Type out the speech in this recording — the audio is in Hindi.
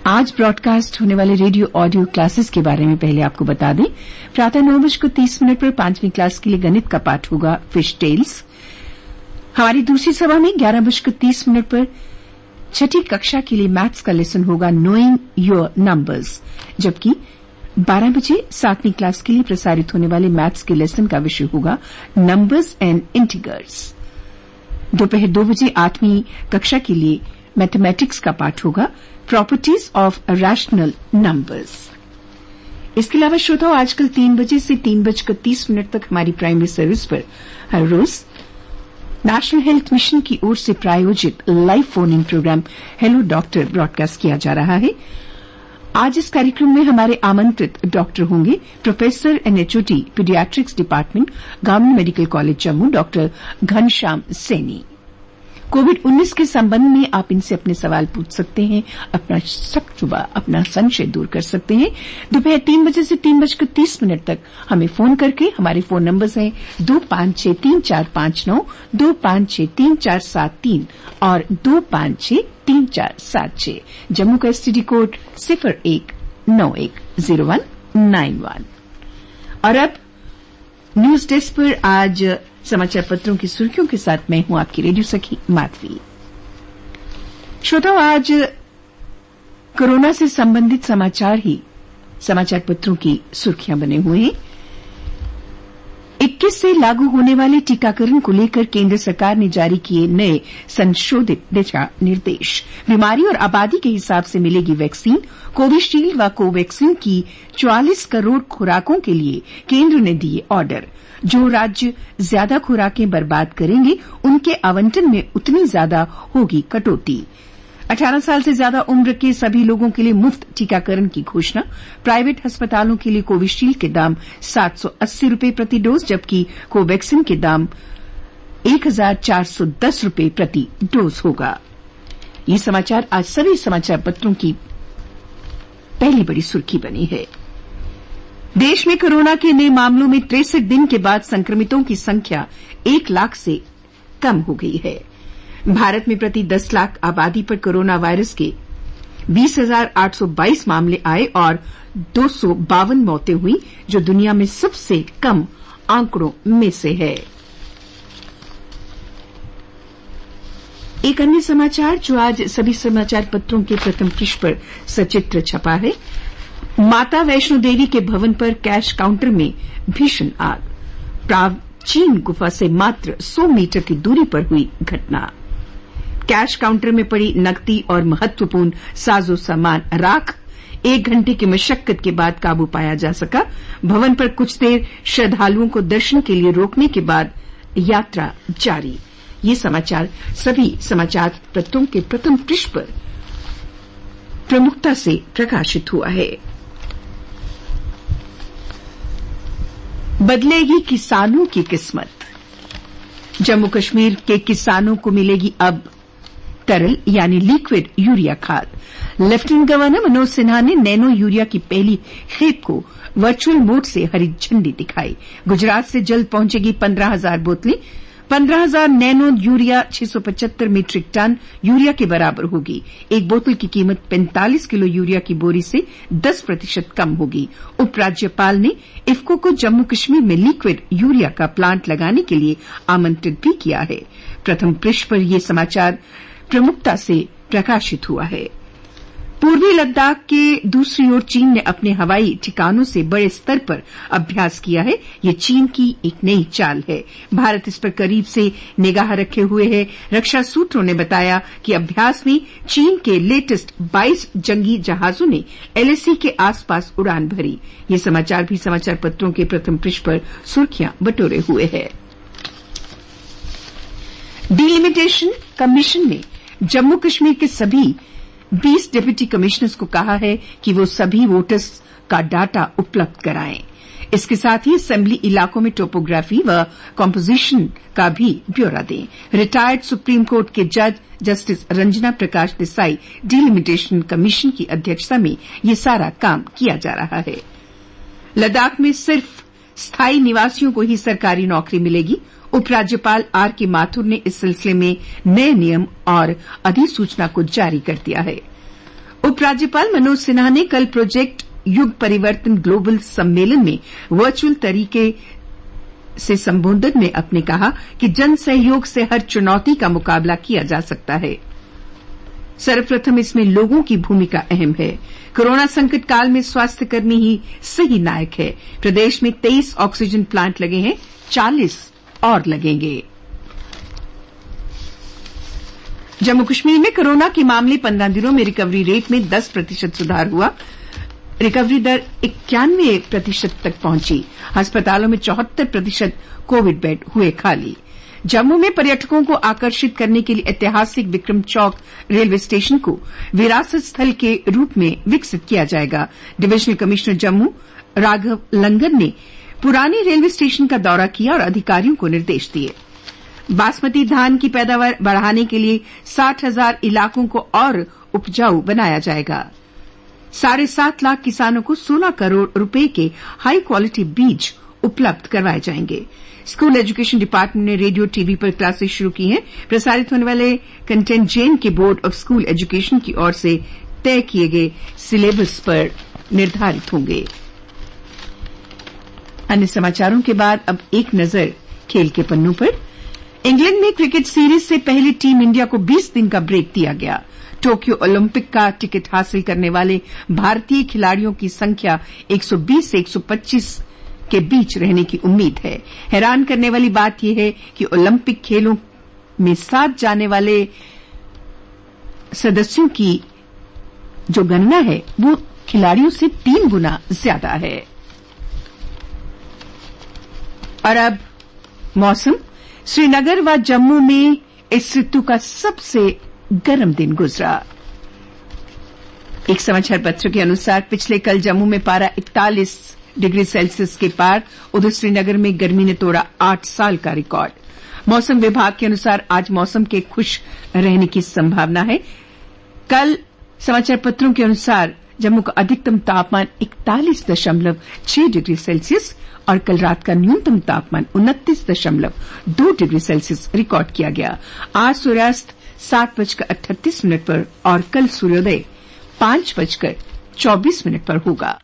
आज ब्रॉडकास्ट होने वाले रेडियो ऑडियो क्लासेस के बारे में पहले आपको बता दें। प्रातः 9:30 पर 5वीं क्लास के लिए गणित का पाठ होगा फिश टेल्स। हमारी दूसरी सभा में 11:30 पर 6ठी कक्षा के लिए मैथ्स का लेसन होगा नोइंग योर नंबर्स, जबकि 12 बजे 7वीं क्लास के लिए प्रसारित होने वाले मैथ्स के लेसन का विषय होगा नंबर्स एंड इंटीगर्स। दोपहर 2 बजे 8वीं कक्षा के लिए मैथमेटिक्स का पाठ होगा प्रॉपर्टीज ऑफ रैशनल नंबर्स। इसके अलावा श्रोताओं, आजकल 3 बजे से 3:30 तक हमारी प्राइमरी सर्विस पर हर रोज नेशनल हेल्थ मिशन की ओर से प्रायोजित live phone in programme hello doctor broadcast किया जा रहा है। आज इस कार्यक्रम में हमारे आमंत्रित डॉक्टर होंगे professor NHOT paediatrics department government medical college Jammu doctor Ghanshyam Saini. कोविड-19 के संबंध में आप इनसे अपने सवाल पूछ सकते हैं, अपना शक शुबा, अपना संशय दूर कर सकते हैं। दोपहर 3 बजे से 3:30 तक हमें फोन करके हमारे फोन नंबर्स हैं 25634559, 256347 और 256347 जम्मू का STD कोड 01910191। और अब न्यूज डेस्क पर आज समाचार पत्रों की सुर्खियों के साथ मैं हूं आपकी रेडियो सखी माधवी। श्रोताओं, आज कोरोना से संबंधित समाचार ही समाचार पत्रों की सुर्खियां बने हुए हैं। 21 से लागू होने वाले टीकाकरण को लेकर केंद्र सरकार ने जारी किए नए संशोधित दिशा निर्देश। बीमारी और आबादी के हिसाब से मिलेगी वैक्सीन। कोविशील्ड व कोवैक्सीन की 44 करोड़ खुराकों के लिए केंद्र ने दिए ऑर्डर। जो राज्य ज्यादा खुराकें बर्बाद करेंगे उनके आवंटन में उतनी ज्यादा होगी कटौती। 18 साल से ज्यादा उम्र के सभी लोगों के लिए मुफ्त टीकाकरण की घोषणा। प्राइवेट अस्पतालों के लिए कोविशील्ड के दाम 780 रुपये प्रति डोज, जबकि कोवैक्सीन के दाम 1410 रुपये प्रति डोज होगा। ये समाचार आज सभी समाचार पत्रों की पहली बड़ी सुर्खी बनी है। देश में कोरोना के नए मामलों में 63 दिन के बाद संक्रमितों की संख्या 1 लाख से कम हो गई है। भारत में प्रति 10 लाख आबादी पर कोरोना वायरस के 20,822 मामले आए और 252 मौतें हुई, जो दुनिया में सबसे कम आंकड़ों में से है। एक अन्य समाचार जो आज सभी समाचार पत्रों के प्रथम पृष्ठ पर सचित्र छपा है। माता वैष्णो देवी के भवन पर कैश काउंटर में भीषण आग। प्राचीन गुफा से मात्र 100 मीटर की दूरी पर हुई घटना। कैश काउंटर में पड़ी नकदी और महत्वपूर्ण साजो सामान राख। 1 घंटे की मशक्कत के बाद काबू पाया जा सका। भवन पर कुछ देर श्रद्धालुओं को दर्शन के लिए रोकने के बाद यात्रा जारी। ये समाचार सभी समाचार पत्रों के प्रथम पृष्ठ पर प्रमुखता से प्रकाशित हुआ है। बदलेगी किसानों की किस्मत। जम्मू कश्मीर के किसानों को मिलेगी अब तरल यानी लिक्विड यूरिया खाद। लेफ्टिनेंट गवर्नर मनोज सिन्हा ने नैनो यूरिया की पहली खेप को वर्चुअल मोड से हरी झंडी दिखाई। गुजरात से जल्द पहुंचेगी 15,000 बोतलें। 15,000 nano urea 675 metric ton urea के बराबर होगी। एक बोतल की कीमत 45 किलो यूरिया की बोरी से 10% कम होगी। उपराज्यपाल ने इफ्को को जम्मू कश्मीर में लिक्विड यूरिया का प्लांट लगाने के लिए आमंत्रित भी किया है। प्रथम पृष्ठ पर यह समाचार प्रमुखता से प्रकाशित हुआ है। पूर्वी लद्दाख के दूसरी ओर चीन ने अपने हवाई ठिकानों से बड़े स्तर पर अभ्यास किया है। ये चीन की एक नई चाल है। भारत इस पर करीब से निगाह रखे हुए है। रक्षा सूत्रों ने बताया कि अभ्यास में चीन के लेटेस्ट 22 जंगी जहाजों ने LAC के आसपास उड़ान भरी। ये समाचार भी समाचार पत्रों के प्रथम पृष्ठ पर सुर्खियां बटोरे हुए है। डिलिमिटेशन कमीशन ने जम्मू कश्मीर के सभी 20 डिप्टी कमिश्नर्स को कहा है कि वो सभी वोटर्स का डाटा उपलब्ध कराएं। इसके साथ ही असेंबली इलाकों में टोपोग्राफी व कॉम्पोजिशन का भी ब्यौरा दें। रिटायर्ड सुप्रीम कोर्ट के जज justice Ranjana Prakash Desai delimitation commission की अध्यक्षता में ये सारा काम किया जा रहा है। लद्दाख में सिर्फ स्थायी निवासियों को ही सरकारी नौकरी मिलेगी। उपराज्यपाल R.K. माथुर ने इस सिलसिले में नए नियम और अधिसूचना को जारी कर दिया है। उपराज्यपाल मनोज सिन्हा ने कल प्रोजेक्ट युग परिवर्तन ग्लोबल सम्मेलन में वर्चुअल तरीके से संबोधन में अपने कहा कि जन सहयोग से हर चुनौती का मुकाबला किया जा सकता है। सर्वप्रथम इसमें लोगों की भूमिका अहम है। कोरोना संकट काल में स्वास्थ्यकर्मी ही सही नायक है। प्रदेश में 23 ऑक्सीजन प्लांट लगे हैं, 40 और लगेंगे। जम्मू कश्मीर में कोरोना के मामले 15 दिनों में रिकवरी रेट में 10% सुधार हुआ। रिकवरी दर 91% तक पहुंची। अस्पतालों में 74% कोविड बेड हुए खाली। जम्मू में पर्यटकों को आकर्षित करने के लिए ऐतिहासिक विक्रम चौक रेलवे स्टेशन को विरासत स्थल के रूप में विकसित किया जाएगा। डिविजनल कमिश्नर जम्मू राघव लंगर ने पुराने रेलवे स्टेशन का दौरा किया और अधिकारियों को निर्देश दिए। बासमती धान की पैदावार बढ़ाने के लिए 60,000 इलाकों को और उपजाऊ बनाया जाएगा। 7.5 लाख किसानों को 16 करोड़ रुपए के हाई क्वालिटी बीज उपलब्ध करवाए जाएंगे। स्कूल एजुकेशन डिपार्टमेंट ने रेडियो टीवी पर क्लासेस शुरू की हैं। प्रसारित होने वाले कंटेंट जेन के बोर्ड ऑफ स्कूल एजुकेशन की ओर से तय किए गए सिलेबस पर निर्धारित होंगे। अन्य समाचारों के बाद अब एक नजर खेल के पन्नों पर। इंग्लैंड में क्रिकेट सीरीज से पहले टीम इंडिया को 20 दिन का ब्रेक दिया गया। टोक्यो ओलंपिक का टिकट हासिल करने वाले भारतीय खिलाड़ियों की संख्या 120 से 125 के बीच रहने की उम्मीद है। हैरान करने वाली बात यह है कि ओलंपिक खेलों में साथ जाने वाले सदस्यों की जो गणना है वो खिलाड़ियों से 3 गुना ज्यादा है। और अब मौसम। श्रीनगर व जम्मू में इस ऋतु का सबसे गर्म दिन गुजरा। एक समाचार पत्र के अनुसार पिछले कल जम्मू में पारा 41 डिग्री सेल्सियस के पार। उधर श्रीनगर में गर्मी ने तोड़ा 8 साल का रिकॉर्ड। मौसम विभाग के अनुसार आज मौसम के खुश रहने की संभावना है। कल समाचार पत्रों के अनुसार जम्मू का अधिकतम तापमान 41.6 डिग्री सेल्सियस और कल रात का न्यूनतम तापमान 29.2 डिग्री सेल्सियस रिकॉर्ड किया गया। आज सूर्यास्त 7:38 पर और कल सूर्योदय 5:24 पर होगा।